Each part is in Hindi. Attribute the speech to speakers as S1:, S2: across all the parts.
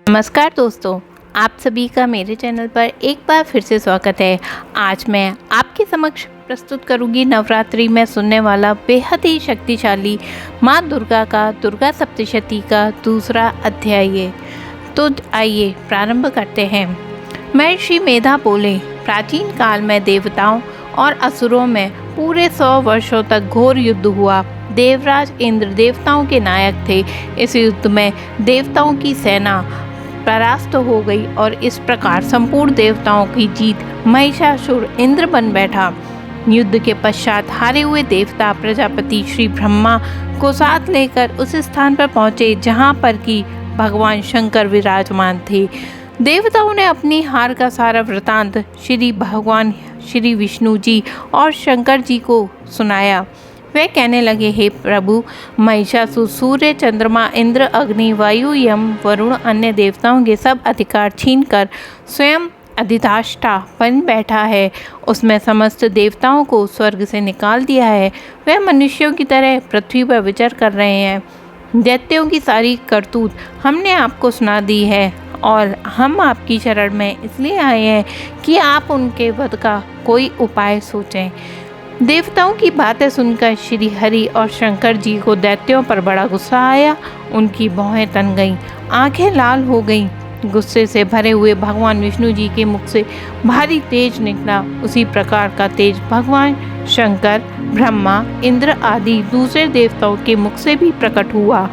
S1: नमस्कार दोस्तों, आप सभी का मेरे चैनल पर एक बार फिर से स्वागत है। आज मैं आपके समक्ष प्रस्तुत करूंगी नवरात्रि में सुनने वाला बेहद ही शक्तिशाली माँ दुर्गा का दुर्गा सप्तशती का दूसरा अध्याय। तो आइए प्रारंभ करते हैं। महर्षि मेधा बोले, प्राचीन काल में देवताओं और असुरों में पूरे 100 वर्षों तक घोर युद्ध हुआ। देवराज इंद्र देवताओं के नायक थे। इस युद्ध में देवताओं की सेना परास्त हो गई और इस प्रकार संपूर्ण देवताओं की जीत महिषासुर इंद्र बन बैठा। युद्ध के पश्चात हारे हुए देवता प्रजापति श्री ब्रह्मा को साथ लेकर उस स्थान पर पहुँचे जहाँ पर कि भगवान शंकर विराजमान थे। देवताओं ने अपनी हार का सारा वृतांत भगवान श्री विष्णु जी और शंकर जी को सुनाया। वे कहने लगे, हे प्रभु, महिषासुर सूर्य, चंद्रमा, इंद्र, अग्नि, वायु, यम, वरुण, अन्य देवताओं के सब अधिकार छीनकर स्वयं अधिष्ठाता बन बैठा है। उसमें समस्त देवताओं को स्वर्ग से निकाल दिया है। वे मनुष्यों की तरह पृथ्वी पर विचर कर रहे हैं। दैत्यों की सारी करतूत हमने आपको सुना दी है और हम आपकी शरण में इसलिए आए हैं कि आप उनके वध का कोई उपाय सोचें। देवताओं की बातें सुनकर श्री हरि और शंकर जी को दैत्यों पर बड़ा गुस्सा आया। उनकी भौहें तन गईं, आंखें लाल हो गईं। गुस्से से भरे हुए भगवान विष्णु जी के मुख से भारी तेज निकला। उसी प्रकार का तेज भगवान शंकर, ब्रह्मा, इंद्र आदि दूसरे देवताओं के मुख से भी प्रकट हुआ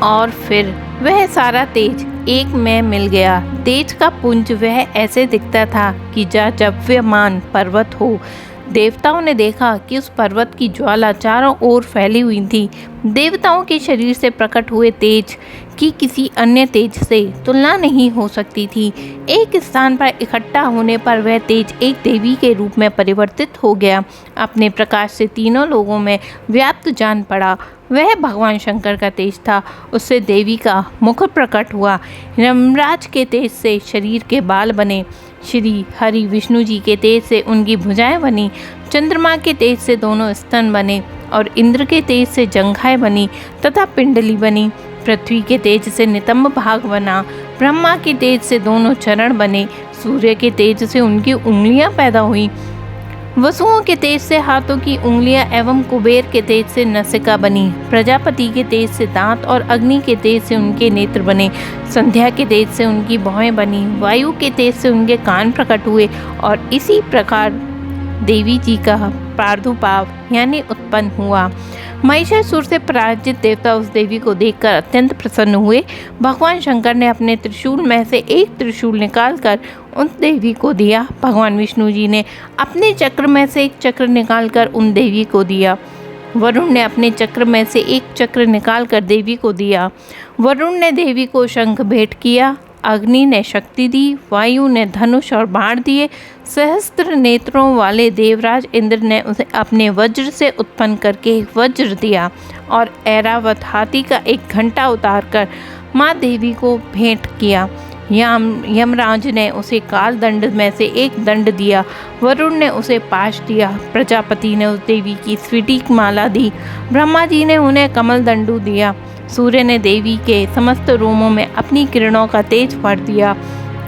S1: और फिर वह सारा तेज एक में मिल गया। तेज का पुंज वह ऐसे दिखता था कि जाज्वल्यमान पर्वत हो। देवताओं ने देखा कि उस पर्वत की ज्वाला चारों ओर फैली हुई थी। देवताओं के शरीर से प्रकट हुए तेज की किसी अन्य तेज से तुलना नहीं हो सकती थी। एक स्थान पर इकट्ठा होने पर वह तेज एक देवी के रूप में परिवर्तित हो गया। अपने प्रकाश से तीनों लोगों में व्याप्त जान पड़ा। वह भगवान शंकर का तेज था। उससे देवी का मुख प्रकट हुआ। यमराज के तेज से शरीर के बाल बने। श्री हरि विष्णु जी के तेज से उनकी भुजाएं बनी। चंद्रमा के तेज से दोनों स्तन बने और इंद्र के तेज से जंघाएं बनी तथा पिंडली बनी। पृथ्वी के तेज से नितंब भाग बना। ब्रह्मा के तेज से दोनों चरण बने। सूर्य के तेज से उनकी उंगलियां पैदा हुई। वसुओं के तेज से हाथों की उंगलियां एवं कुबेर के तेज से नसिका बनी। प्रजापति के तेज से दांत और अग्नि के तेज से उनके नेत्र बने। संध्या के तेज से उनकी भौहें बनी। वायु के तेज से उनके कान प्रकट हुए और इसी प्रकार देवी जी का प्रादुर्भाव यानी उत्पन्न हुआ। महिषासुर से पराजित देवता उस देवी को देखकर अत्यंत प्रसन्न हुए। भगवान शंकर ने अपने त्रिशूल में से एक त्रिशूल निकालकर उन देवी को दिया। भगवान विष्णु जी ने अपने चक्र में से एक चक्र निकालकर उन देवी को दिया। वरुण ने अपने चक्र में से एक चक्र निकालकर देवी को दिया। वरुण ने देवी को शंख भेंट किया। अग्नि ने शक्ति दी। वायु ने धनुष और बाण दिए। सहस्त्र नेत्रों वाले देवराज इंद्र ने उसे अपने वज्र से उत्पन्न करके वज्र दिया और ऐरावत हाथी का एक घंटा उतारकर माँ देवी को भेंट किया। यमराज ने उसे काल दंड में से एक दंड दिया। वरुण ने उसे पाश दिया। प्रजापति ने उस देवी की स्फटिक माला दी। ब्रह्मा जी ने उन्हें कमल दंडू दिया। सूर्य ने देवी के समस्त रोमों में अपनी किरणों का तेज भर दिया।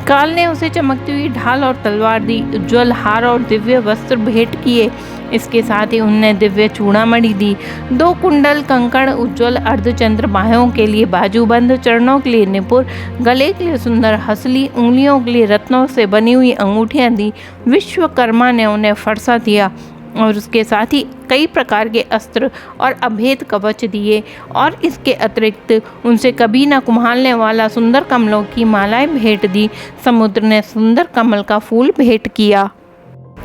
S1: काल ने उसे चमकती हुई ढाल और तलवार दी। उज्ज्वल हार और दिव्य वस्त्र भेंट किए। इसके साथ ही उनने दिव्य चूड़ामणि दी। 2 कुंडल, कंकड़, उज्ज्वल अर्धचंद्र, बाहों के लिए बाजूबंद, चरणों के लिए निपुर, गले के लिए सुंदर हसली, उंगलियों के लिए रत्नों से बनी हुई अंगूठियां दी। विश्वकर्मा ने उन्हें फरसा दिया और उसके साथ ही कई प्रकार के अस्त्र और अभेद कवच दिए और इसके अतिरिक्त उनसे कभी न कुम्हालने वाला सुंदर कमलों की मालाएं भेंट दी। समुद्र ने सुंदर कमल का फूल भेंट किया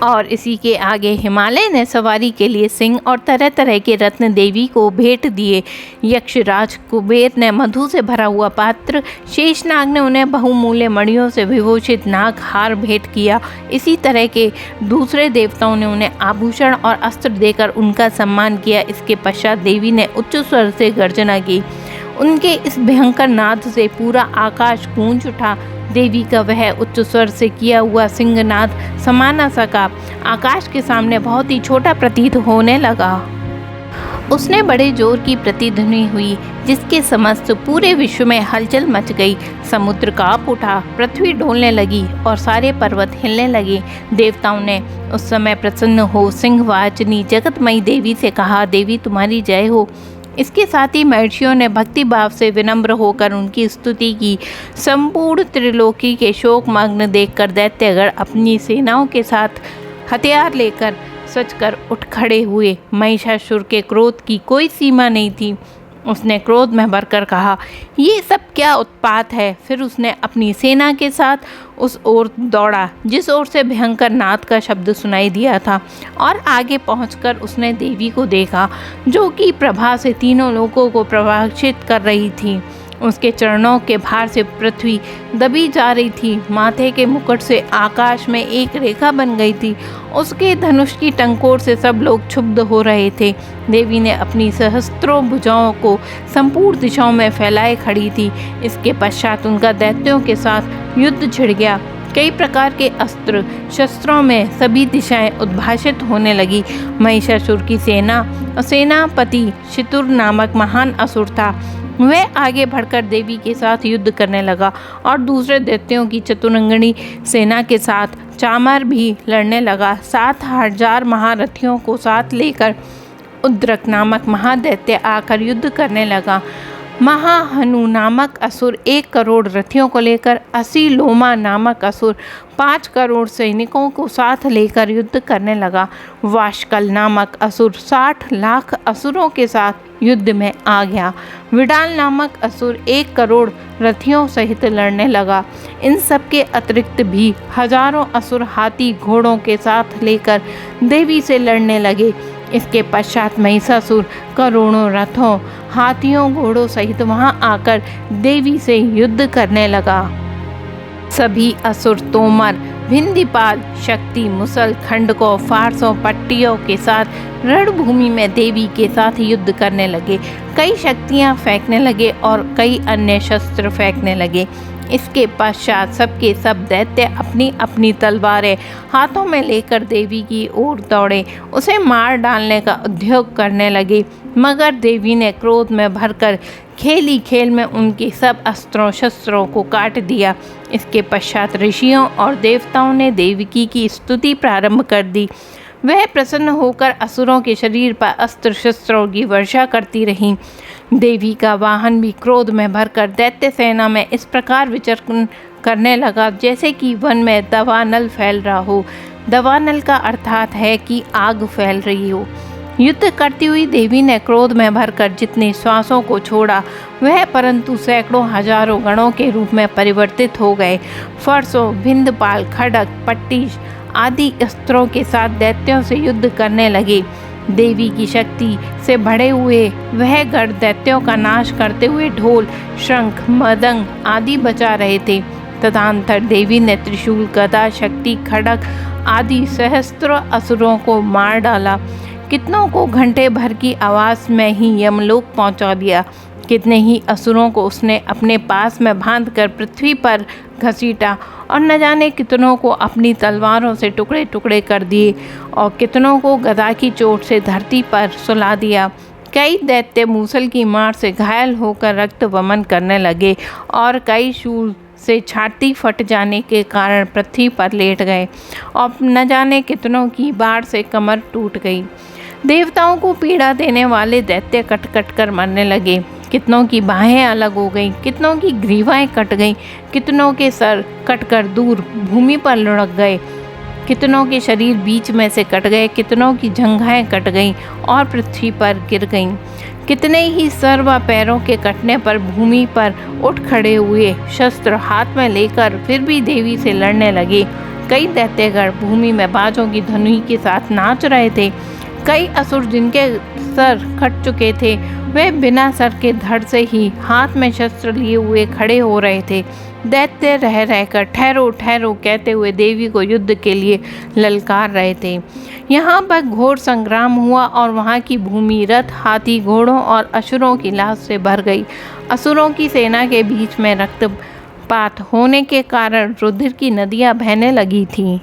S1: और इसी के आगे हिमालय ने सवारी के लिए सिंह और तरह तरह के रत्न देवी को भेंट दिए। यक्षराज कुबेर ने मधु से भरा हुआ पात्र, शेषनाग ने उन्हें बहुमूल्य मणियों से विभूषित नाग हार भेंट किया। इसी तरह के दूसरे देवताओं ने उन्हें आभूषण और अस्त्र देकर उनका सम्मान किया। इसके पश्चात देवी ने उच्च स्वर से गर्जना की। उनके इस भयंकर नाद से पूरा आकाश गूंज उठा। देवी का वह उच्च स्वर से किया हुआ सिंहनाद समाना सका आकाश के सामने बहुत ही छोटा प्रतीत होने लगा। उसने बड़े जोर की प्रतिध्वनि हुई, जिसके समस्त पूरे विश्व में हलचल मच गई। समुद्र कांप उठा, पृथ्वी डोलने लगी और सारे पर्वत हिलने लगे। देवताओं ने उस समय प्रसन्न हो सिंहवाचिनी जगतमयी देवी से कहा, देवी तुम्हारी जय हो। इसके साथ ही महर्षियों ने भक्ति भाव से विनम्र होकर उनकी स्तुति की। संपूर्ण त्रिलोकी के शोकमग्न देखकर दैत्यगण अपनी सेनाओं के साथ हथियार लेकर सजकर उठ खड़े हुए। महिषासुर के क्रोध की कोई सीमा नहीं थी। उसने क्रोध में भरकर कहा, ये सब क्या उत्पात है। फिर उसने अपनी सेना के साथ उस ओर दौड़ा जिस ओर से भयंकर नाद का शब्द सुनाई दिया था, और आगे पहुंचकर उसने देवी को देखा, जो कि प्रभा से तीनों लोगों को प्रभावित कर रही थी। उसके चरणों के भार से पृथ्वी दबी जा रही थी। माथे के मुकुट से आकाश में एक रेखा बन गई थी। उसके धनुष की टंकोर से सब लोग क्षुब्ध हो रहे थे। देवी ने अपनी सहस्त्रों भुजाओं को संपूर्ण दिशाओं में फैलाए खड़ी थी। इसके पश्चात उनका दैत्यों के साथ युद्ध छिड़ गया। कई प्रकार के अस्त्र शस्त्रों में सभी दिशाएं उद्भाषित होने लगी। महिषासुर की सेनापति शितुर नामक महान असुर था। वह आगे बढ़कर देवी के साथ युद्ध करने लगा और दूसरे दैत्यों की चतुरंगिणी सेना के साथ चामर भी लड़ने लगा। 7,000 महारथियों को साथ लेकर उद्रक नामक महादैत्य आकर युद्ध करने लगा। महाहनु नामक असुर 1 करोड़ रथियों को लेकर, असीलोमा नामक असुर 5 करोड़ सैनिकों को साथ लेकर युद्ध करने लगा। वाशकल नामक असुर 60 लाख असुरों के साथ युद्ध में आ गया। विडाल नामक असुर 1 करोड़ रथियों सहित लड़ने लगा। इन सब के अतिरिक्त भी हजारों असुर हाथी घोड़ों के साथ लेकर देवी से लड़ने लगे। इसके पश्चात महिषासुर करोड़ों रथों, हाथियों, घोड़ों सहित वहां आकर देवी से युद्ध करने लगा। सभी असुर तोमर, भिंदीपाल, शक्ति, मुसल, खंडकों, फारसों, पट्टियों के साथ रणभूमि में देवी के साथ युद्ध करने लगे। कई शक्तियां फेंकने लगे और कई अन्य शस्त्र फेंकने लगे। इसके पश्चात सबके सब दैत्य अपनी अपनी तलवारें हाथों में लेकर देवी की ओर दौड़े, उसे मार डालने का उद्योग करने लगे। मगर देवी ने क्रोध में भरकर खेली खेल में उनके सब अस्त्रों शस्त्रों को काट दिया। इसके पश्चात ऋषियों और देवताओं ने देवकी की स्तुति प्रारंभ कर दी। वह प्रसन्न होकर असुरों के शरीर पर अस्त्र शस्त्रों की वर्षा करती रहीं। देवी का वाहन भी क्रोध में भरकर दैत्य सेना में इस प्रकार विचरण करने लगा जैसे कि वन में दावानल फैल रहा हो। दावानल का अर्थात है कि आग फैल रही हो। युद्ध करती हुई देवी ने क्रोध में भरकर जितने श्वासों को छोड़ा वह परंतु सैकड़ों हजारों गणों के रूप में परिवर्तित हो गए। फरसों, भिंदपाल, खड़ग, पट्टिश आदि अस्त्रों के साथ दैत्यों से युद्ध करने लगे। देवी की शक्ति से बढ़े हुए वह गण दैत्यों का नाश करते हुए ढोल, शंख, मृदंग आदि बजा रहे थे। तदनंतर देवी ने त्रिशूल, गदा, शक्ति, खड़ग आदि सहस्त्र असुरों को मार डाला। कितनों को घंटे भर की आवाज़ में ही यमलोक पहुंचा दिया। कितने ही असुरों को उसने अपने पास में बांधकर पृथ्वी पर घसीटा और न जाने कितनों को अपनी तलवारों से टुकड़े टुकड़े कर दिए और कितनों को गदा की चोट से धरती पर सुला दिया। कई दैत्य मूसल की मार से घायल होकर रक्त वमन करने लगे और कई शूल से छाती फट जाने के कारण पृथ्वी पर लेट गए और न जाने कितनों की बाढ़ से कमर टूट गई। देवताओं को पीड़ा देने वाले दैत्य कट कट कर मरने लगे। कितनों की बाहें अलग हो गईं, कितनों की ग्रीवाएं कट गईं, कितनों के सर कटकर दूर भूमि पर लुढ़क गए, कितनों के शरीर बीच में से कट गए, कितनों की जंघाएं कट गईं और पृथ्वी पर गिर गईं। कितने ही सर व पैरों के कटने पर भूमि पर उठ खड़े हुए, शस्त्र हाथ में लेकर फिर भी देवी से लड़ने लगे। कई दैत्यगण भूमि में बाजों की धुनी के साथ नाच रहे थे। कई असुर जिनके सर कट चुके थे वे बिना सर के धड़ से ही हाथ में शस्त्र लिए हुए खड़े हो रहे थे। दैत्य रह रहकर ठहरो ठहरो कहते हुए देवी को युद्ध के लिए ललकार रहे थे। यहाँ पर घोर संग्राम हुआ और वहाँ की भूमि रथ, हाथी, घोड़ों और असुरों की लाश से भर गई। असुरों की सेना के बीच में रक्तपात होने के कारण रुधिर की नदियाँ बहने लगी थीं।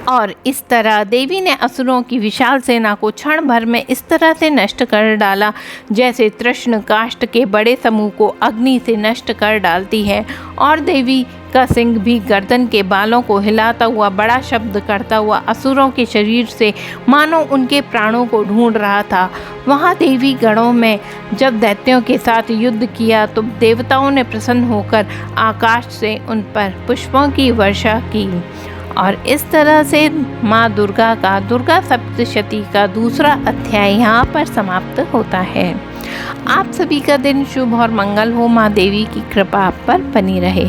S1: और इस तरह देवी ने असुरों की विशाल सेना को क्षण भर में इस तरह से नष्ट कर डाला जैसे तृष्ण काष्ठ के बड़े समूह को अग्नि से नष्ट कर डालती है। और देवी का सिंह भी गर्दन के बालों को हिलाता हुआ बड़ा शब्द करता हुआ असुरों के शरीर से मानो उनके प्राणों को ढूंढ रहा था। वहाँ देवी गणों में जब दैत्यों के साथ युद्ध किया तो देवताओं ने प्रसन्न होकर आकाश से उन पर पुष्पों की वर्षा की। और इस तरह से माँ दुर्गा का दुर्गा सप्तशती का दूसरा अध्याय यहाँ पर समाप्त होता है। आप सभी का दिन शुभ और मंगल हो। माँ देवी की कृपा आप पर बनी रहे।